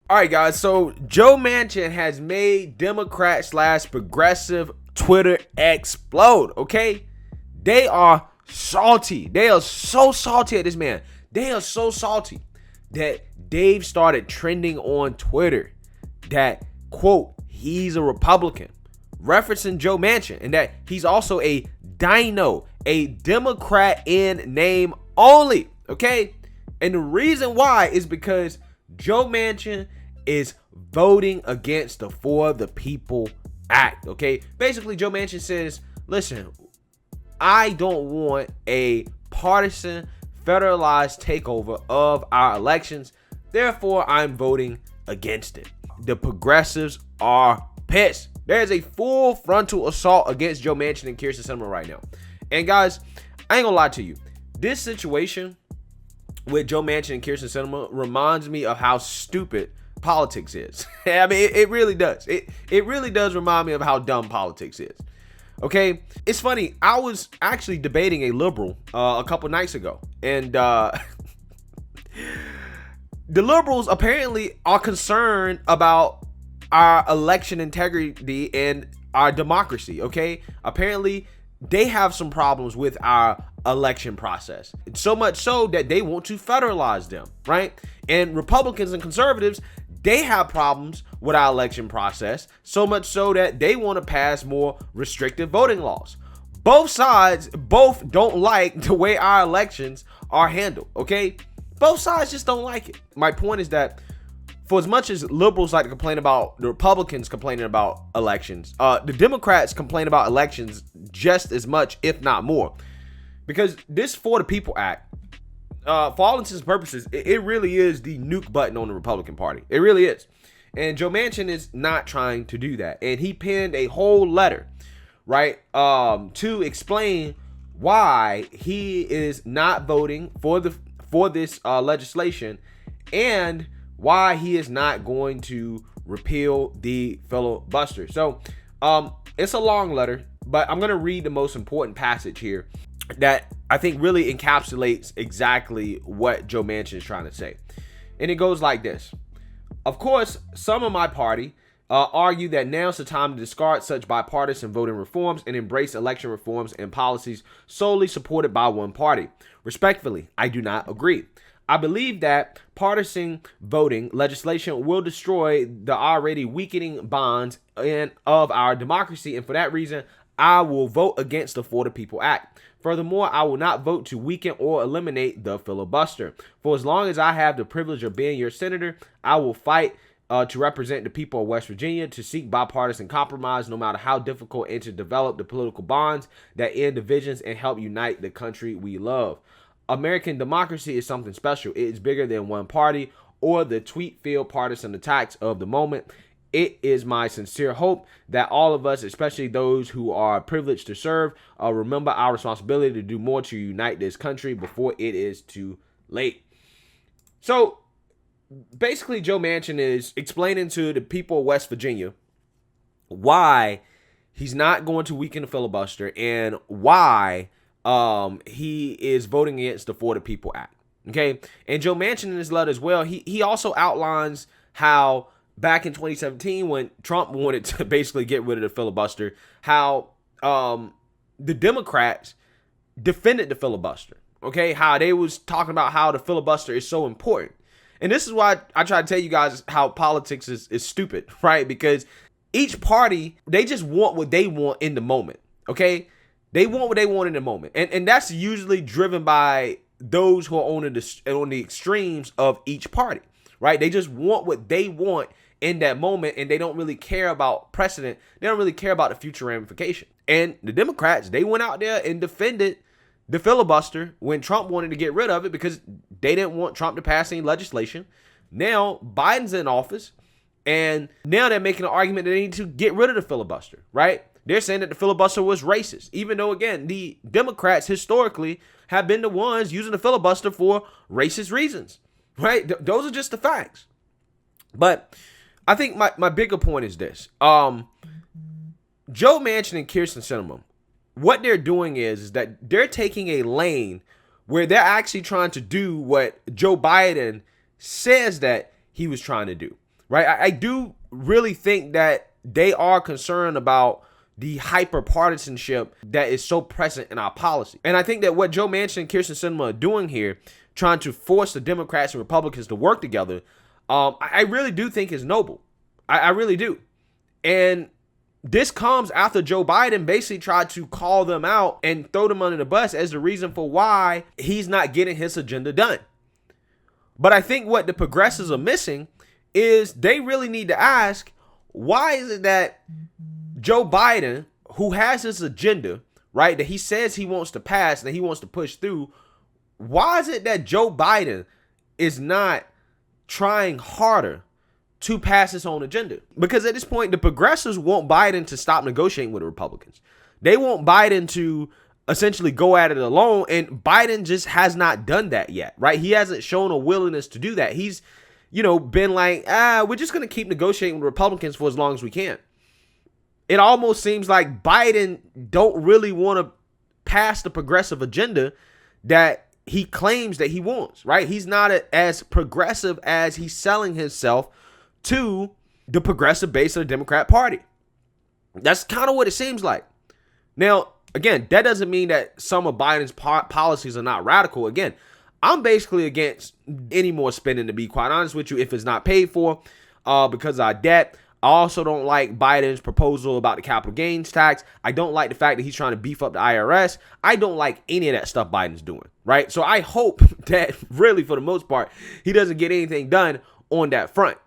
All right, guys. So Joe Manchin has made Democrat / progressive Twitter explode. Okay, they are salty. They are so salty at this man. They are so salty that they've started trending on Twitter that, quote, he's a Republican, referencing Joe Manchin, and that he's also a DINO, a Democrat in name only. Okay, and the reason why is because Joe Manchin is voting against the For the People Act. Okay, basically Joe Manchin says, listen, I don't want a partisan federalized takeover of our elections, therefore I'm voting against it. The progressives are pissed. There's a full frontal assault against Joe Manchin and Kyrsten Sinema right now. And guys, I ain't gonna lie to you, this situation with Joe Manchin and Kyrsten Sinema reminds me of how stupid politics is. I mean, it really does. It really does remind me of how dumb politics is. Okay, it's funny. I was actually debating a liberal a couple nights ago, and the liberals apparently are concerned about our election integrity and our democracy. Okay, apparently they have some problems with our election process, so much so that they want to federalize them, right? And Republicans and conservatives, they have problems with our election process, so much so that they want to pass more restrictive voting laws. Both sides don't like the way our elections are handled, okay? Both sides just don't like it. My point is that for as much as liberals like to complain about the Republicans complaining about elections, the Democrats complain about elections just as much, if not more. Because this For the People Act, for all intents and purposes, it really is the nuke button on the Republican Party. It really is. And Joe Manchin is not trying to do that. And he penned a whole letter, right, to explain why he is not voting for this legislation and why he is not going to repeal the filibuster. So it's a long letter, but I'm going to read the most important passage here that I think really encapsulates exactly what Joe Manchin is trying to say. And it goes like this. Of course, some of my party argue that now's the time to discard such bipartisan voting reforms and embrace election reforms and policies solely supported by one party. Respectfully, I do not agree. I believe that partisan voting legislation will destroy the already weakening bonds of our democracy, and for that reason, I will vote against the For the People Act. Furthermore, I will not vote to weaken or eliminate the filibuster. For as long as I have the privilege of being your senator, I will fight to represent the people of West Virginia, to seek bipartisan compromise, no matter how difficult, and to develop the political bonds that end divisions and help unite the country we love. American democracy is something special. It is bigger than one party or the tweet-filled partisan attacks of the moment. It is my sincere hope that all of us, especially those who are privileged to serve, remember our responsibility to do more to unite this country before it is too late. So basically, Joe Manchin is explaining to the people of West Virginia why he's not going to weaken the filibuster and why he is voting against the For the People Act. Okay, and Joe Manchin in his letter as well, he also outlines how back in 2017, when Trump wanted to basically get rid of the filibuster, how the Democrats defended the filibuster. Okay, how they was talking about how the filibuster is so important. And this is why I try to tell you guys how politics is stupid, right? Because each party, they just want what they want in the moment, okay? They want what they want in the moment. And that's usually driven by those who are on the extremes of each party, right? They just want what they want in that moment, and they don't really care about precedent. They don't really care about the future ramification. And the Democrats, they went out there and defended the filibuster when Trump wanted to get rid of it because they didn't want Trump to pass any legislation. Now Biden's in office, and now they're making an argument that they need to get rid of the filibuster, right? They're saying that the filibuster was racist, even though, again, the Democrats historically have been the ones using the filibuster for racist reasons, right? Those are just the facts. But I think my bigger point is this. Joe Manchin and Kyrsten Sinema, what they're doing is that they're taking a lane where they're actually trying to do what Joe Biden says that he was trying to do, right? I do really think that they are concerned about the hyper partisanship that is so present in our policy. And I think that what Joe Manchin and Kyrsten Sinema are doing here, trying to force the Democrats and Republicans to work together, I really do think is noble. I really do. And this comes after Joe Biden basically tried to call them out and throw them under the bus as the reason for why he's not getting his agenda done. But I think what the progressives are missing is they really need to ask, why is it that Joe Biden, who has this agenda, right, that he says he wants to pass and that he wants to push through, why is it that Joe Biden is not trying harder to pass his own agenda? Because at this point, the progressives want Biden to stop negotiating with the Republicans. They want Biden to essentially go at it alone, and Biden just has not done that yet, right? He hasn't shown a willingness to do that. He's, been like, we're just going to keep negotiating with Republicans for as long as we can. It almost seems like Biden don't really want to pass the progressive agenda that he claims that he wants, right? He's not as progressive as he's selling himself to the progressive base of the Democrat Party. That's kind of what it seems like. Now, again, that doesn't mean that some of Biden's policies are not radical. Again, I'm basically against any more spending, to be quite honest with you, if it's not paid for because of our debt. I also don't like Biden's proposal about the capital gains tax. I don't like the fact that he's trying to beef up the IRS. I don't like any of that stuff Biden's doing, right? So I hope that really, for the most part, he doesn't get anything done on that front.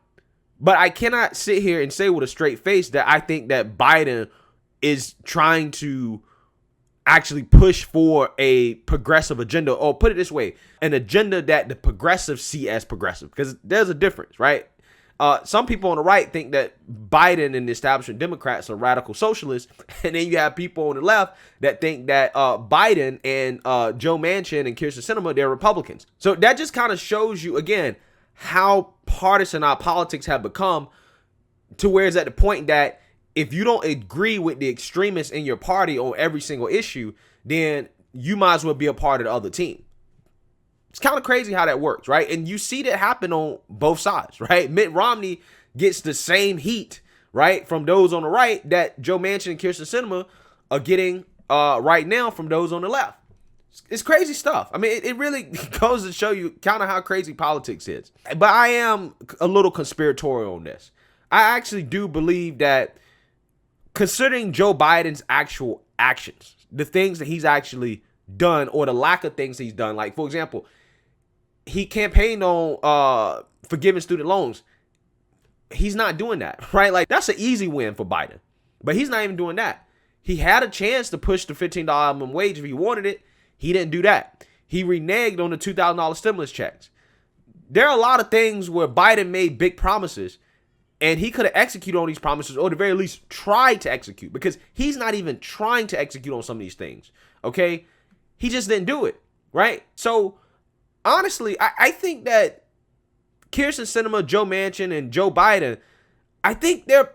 But I cannot sit here and say with a straight face that I think that Biden is trying to actually push for a progressive agenda, or put it this way, an agenda that the progressives see as progressive, because there's a difference, right? Some people on the right think that Biden and the establishment Democrats are radical socialists, and then you have people on the left that think that Biden and Joe Manchin and Kyrsten Sinema, they're Republicans. So that just kind of shows you, again, how partisan our politics have become, to where it's at the point that if you don't agree with the extremists in your party on every single issue, then you might as well be a part of the other team. It's kind of crazy how that works, right? And you see that happen on both sides, right? Mitt Romney gets the same heat, right, from those on the right that Joe Manchin and Kyrsten Sinema are getting right now from those on the left. It's crazy stuff. I mean, it really goes to show you kind of how crazy politics is. But I am a little conspiratorial on this. I actually do believe that, considering Joe Biden's actual actions, the things that he's actually done, or the lack of things he's done, like, for example, he campaigned on forgiving student loans. He's not doing that, right? Like, that's an easy win for Biden, but he's not even doing that. He had a chance to push the $15 minimum wage if he wanted it. He didn't do that. He reneged on the $2,000 stimulus checks. There are a lot of things where Biden made big promises, and he could have executed on these promises, or at the very least tried to execute, because he's not even trying to execute on some of these things, okay? He just didn't do it, right? So, honestly, I think that Kyrsten Sinema, Joe Manchin, and Joe Biden, I think they're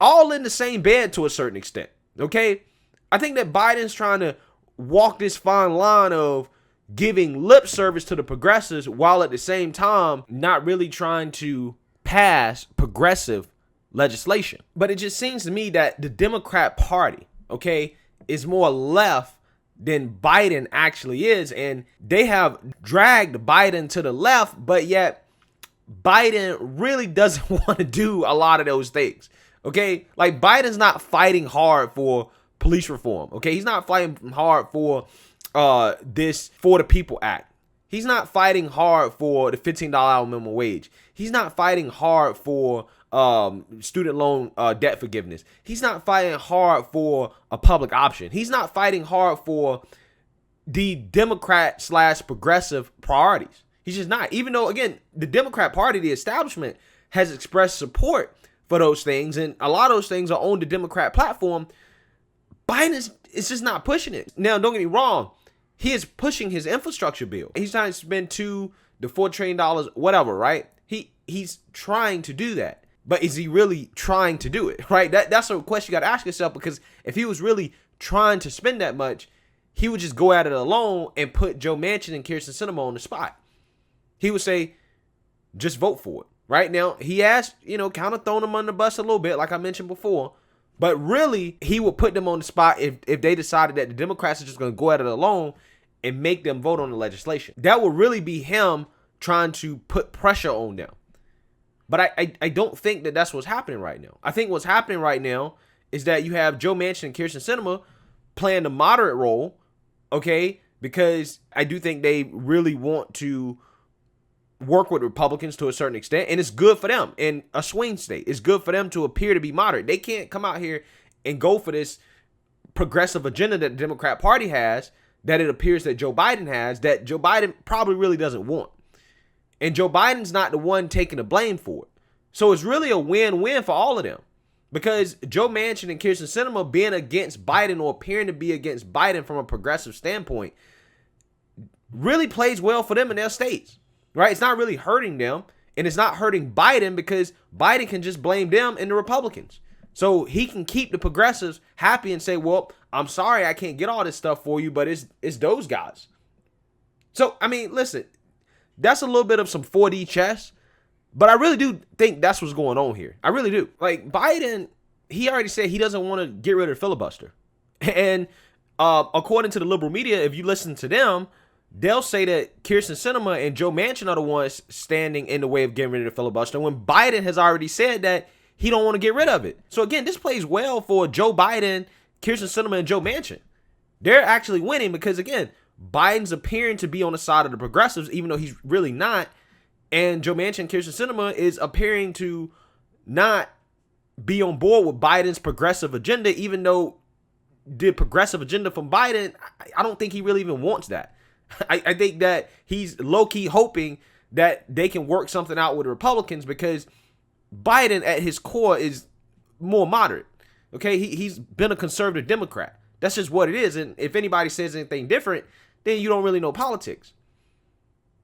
all in the same bed to a certain extent, okay? I think that Biden's trying to walk this fine line of giving lip service to the progressives while at the same time not really trying to pass progressive legislation. But it just seems to me that the Democrat Party, okay, is more left than Biden actually is, and they have dragged Biden to the left, but yet Biden really doesn't want to do a lot of those things, okay? Like, Biden's not fighting hard for police reform, okay? He's not fighting hard for this For the People Act. He's not fighting hard for the $15 minimum wage. He's not fighting hard for student loan debt forgiveness. He's not fighting hard for a public option. He's not fighting hard for the Democrat / progressive priorities. He's just not. Even though, again, the Democrat Party, the establishment, has expressed support for those things, and a lot of those things are on the Democrat platform, Biden is just not pushing it. Now, don't get me wrong. He is pushing his infrastructure bill. He's trying to spend $2 to $4 trillion, whatever, right? He's trying to do that. But is he really trying to do it, right? That's a question you got to ask yourself, because if he was really trying to spend that much, he would just go at it alone and put Joe Manchin and Kyrsten Sinema on the spot. He would say, just vote for it. right? Now, he has, kind of thrown them on the bus a little bit, like I mentioned before. But really, he would put them on the spot if they decided that the Democrats are just going to go at it alone and make them vote on the legislation. That would really be him trying to put pressure on them. But I don't think that that's what's happening right now. I think what's happening right now is that you have Joe Manchin and Kyrsten Sinema playing the moderate role, okay? Because I do think they really want to work with Republicans to a certain extent, and it's good for them in a swing state. It's good for them to appear to be moderate. They can't come out here and go for this progressive agenda that the Democrat Party has, that it appears that Joe Biden has, that Joe Biden probably really doesn't want. And Joe Biden's not the one taking the blame for it. So it's really a win-win for all of them. Because Joe Manchin and Kyrsten Sinema being against Biden or appearing to be against Biden from a progressive standpoint really plays well for them in their states, right? It's not really hurting them, and it's not hurting Biden because Biden can just blame them and the Republicans. So he can keep the progressives happy and say, well, I'm sorry I can't get all this stuff for you, but it's those guys. So, I mean, listen, that's a little bit of some 4D chess. But I really do think that's what's going on here. I really do. Like, Biden, he already said he doesn't want to get rid of the filibuster. And according to the liberal media, if you listen to them, they'll say that Kyrsten Sinema and Joe Manchin are the ones standing in the way of getting rid of the filibuster when Biden has already said that he don't want to get rid of it. So, again, this plays well for Joe Biden, Kyrsten Sinema, and Joe Manchin. They're actually winning because, again, Biden's appearing to be on the side of the progressives, even though he's really not. And Joe Manchin, Kyrsten Sinema is appearing to not be on board with Biden's progressive agenda, even though the progressive agenda from Biden, I don't think he really even wants that. I think that he's low-key hoping that they can work something out with the Republicans because Biden at his core is more moderate. Okay, he's been a conservative Democrat. That's just what it is. And if anybody says anything different, then you don't really know politics.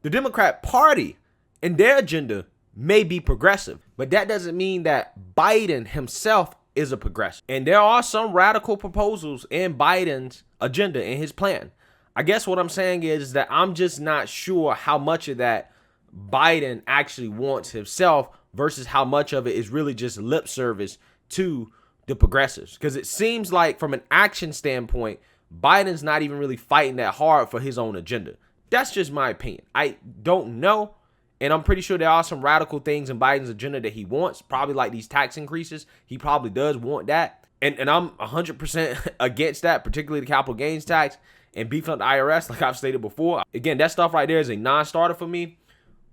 The Democrat Party and their agenda may be progressive, but that doesn't mean that Biden himself is a progressive. And there are some radical proposals in Biden's agenda, in his plan. I guess what I'm saying is that I'm just not sure how much of that Biden actually wants himself versus how much of it is really just lip service to the progressives. Because it seems like from an action standpoint, Biden's not even really fighting that hard for his own agenda. That's just my opinion. I don't know. And I'm pretty sure there are some radical things in Biden's agenda that he wants, probably like these tax increases. He probably does want that. And I'm 100% against that, particularly the capital gains tax and beefing up the IRS, like I've stated before. Again, that stuff right there is a non-starter for me.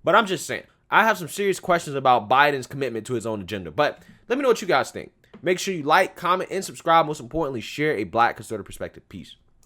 But I'm just saying, I have some serious questions about Biden's commitment to his own agenda. But let me know what you guys think. Make sure you like, comment, and subscribe. Most importantly, share a Black conservative perspective. Peace.